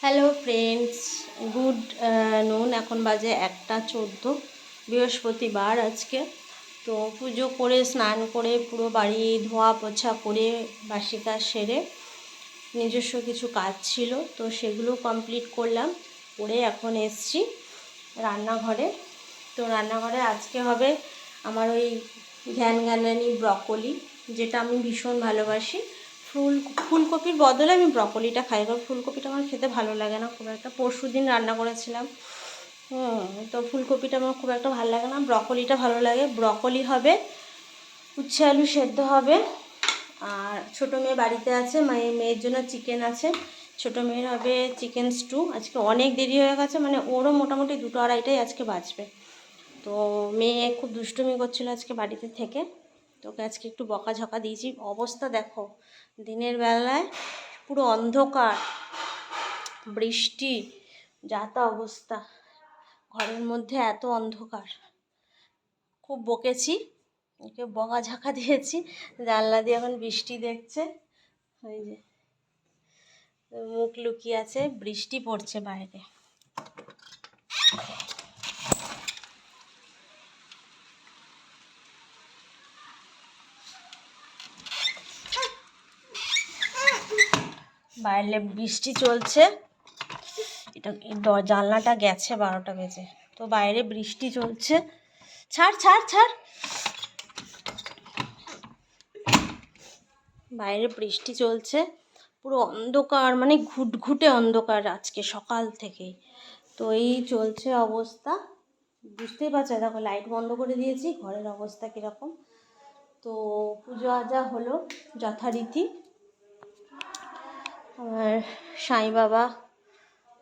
Hello friends, good নুন। এখন বাজে 1:14, বৃহস্পতিবার আজকে। তো পুজো করে স্নান করে পুরো বাড়ি ধোয়া পোছা করে বাসি কাজ সেরে নিজস্ব কিছু কাজ ছিল, তো সেগুলো কমপ্লিট করলাম। করে এখন এসছি রান্নাঘরে। তো রান্নাঘরে আজকে হবে আমার ওই ঘ্যানঘ্যানানি ব্রকলি, যেটা আমি ভীষণ ভালোবাসি। ফুলকপির বদলে আমি ব্রকলিটা খাই, কারণ ফুলকপিটা আমার খেতে ভালো লাগে না খুব একটা। পরশুদিন রান্না করেছিলাম, তো ফুলকপিটা আমার খুব একটা ভালো লাগে না, ব্রকলিটা ভালো লাগে। ব্রকলি হবে, উচ্ছে আলু সেদ্ধ হবে। আর ছোটো মেয়ে বাড়িতে আছে, মেয়ের জন্য চিকেন আছে। ছোটো মেয়ের হবে চিকেন স্টু। আজকে অনেক দেরি হয়ে গেছে, মানে ওরও মোটামুটি 2-2:30টাই আজকে বাজবে। তো মেয়ে খুব দুষ্টুমি করছিল আজকে বাড়িতে থেকে, তোকে আজকে একটু বকাঝকা দিয়েছি। অবস্থা দেখো, দিনের বেলায় পুরো অন্ধকার, বৃষ্টি, যা তা অবস্থা, ঘরের মধ্যে এত অন্ধকার। খুব বকেছি, ওকে বকাঝকা দিয়েছি। জানলা দিয়ে এখন বৃষ্টি দেখছে, ওই যে মুখ লুকিয়ে আছে, বৃষ্টি পড়ছে বাইরে। বাইরে বৃষ্টি চলছে, এটা জানলাটা গেছে 12টা বেজে, তো বাইরে বৃষ্টি চলছে। ছাড় ছাড় ছাড়, বাইরে বৃষ্টি চলছে, পুরো অন্ধকার, মানে ঘুটঘুটে অন্ধকার আজকে সকাল থেকেই। তো এই চলছে অবস্থা, বুঝতেই পারছো। দেখো লাইট বন্ধ করে দিয়েছি, ঘরের অবস্থা কীরকম। তো পুজো আজা হলো যথারীতি। আর সাই বাবা,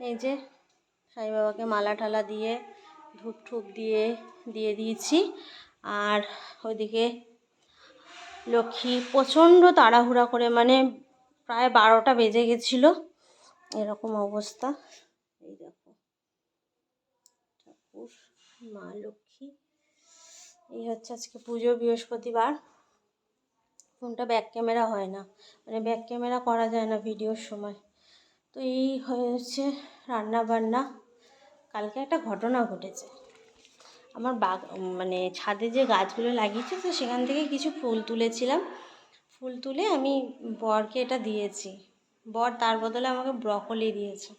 এই যে সাই বাবাকে মালা টালা দিয়ে ধূপ ঠুপ দিয়ে দিয়েছি। আর ওইদিকে লক্ষ্মী প্রচণ্ড তাড়াহুড়া করে, মানে প্রায় 12টা বেজে গেছিলো, এরকম অবস্থা। এই দেখো ঠাকুর, মা লক্ষ্মী। এই হচ্ছে আজকে পুজো, বৃহস্পতিবার। ফোনটা ব্যাক ক্যামেরা হয় না, মানে ব্যাক ক্যামেরা করা যায় না ভিডিওর সময়। তো এই হয়েছে রান্না বান্না। কালকে একটা ঘটনা ঘটেছে। আমার মানে ছাদে যে গাছগুলো লাগিয়েছে, তো সেখান থেকে কিছু ফুল তুলেছিলাম। ফুল তুলে আমি বরকে এটা দিয়েছি, বর তার বদলে আমাকে ব্রকলি দিয়েছে।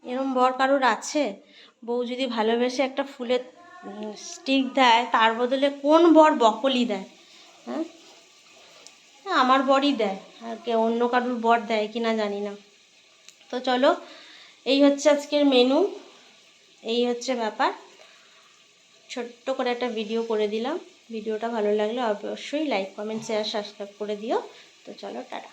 এরম বর কারোর আছে? বউ যদি ভালোবেসে একটা ফুলের স্টিক দেয়, তার বদলে কোন বর ব্রকলি দেয়? হ্যাঁ, আমার বরই দেয়, আর কে অন্য কারোর বর দেয় কি না জানি না। তো চলো, এই হচ্ছে আজকের মেনু, এই হচ্ছে ব্যাপার। ছোট্ট করে একটা ভিডিও করে দিলাম। ভিডিওটা ভালো লাগলে অবশ্যই লাইক কমেন্ট শেয়ার সাবস্ক্রাইব করে দিও। তো চলো, টাটা।